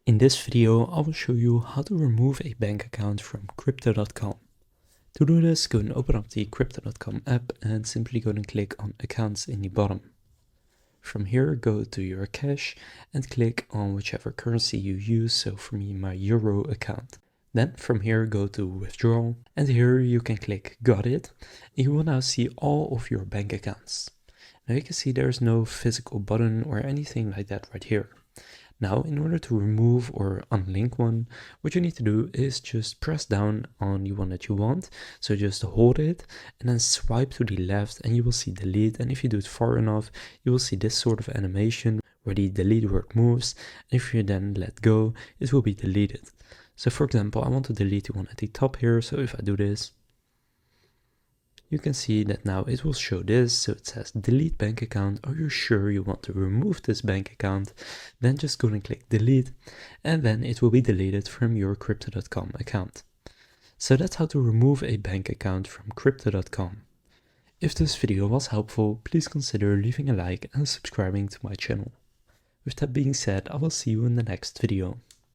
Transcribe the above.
In this video, I will show you how to remove a bank account from Crypto.com. To do this, go and open up the Crypto.com app and simply go and click on Accounts in the bottom. From here, go to your cash and click on whichever currency you use, so for me, my Euro account. Then from here, go to Withdrawal, and here you can click Got It, and you will now see all of your bank accounts. Now you can see there's no physical button or anything like that right here. Now, in order to remove or unlink one, what you need to do is just press down on the one that you want. So just hold it and then swipe to the left and you will see delete. And if you do it far enough, you will see this sort of animation where the delete word moves. And if you then let go, it will be deleted. So for example, I want to delete the one at the top here. So if I do this, you can see that now it will show this, so it says delete bank account. Are you sure you want to remove this bank account? Then just go and click delete, and then it will be deleted from your Crypto.com account. So that's how to remove a bank account from Crypto.com. If this video was helpful, please consider leaving a like and subscribing to my channel. With that being said, I will see you in the next video.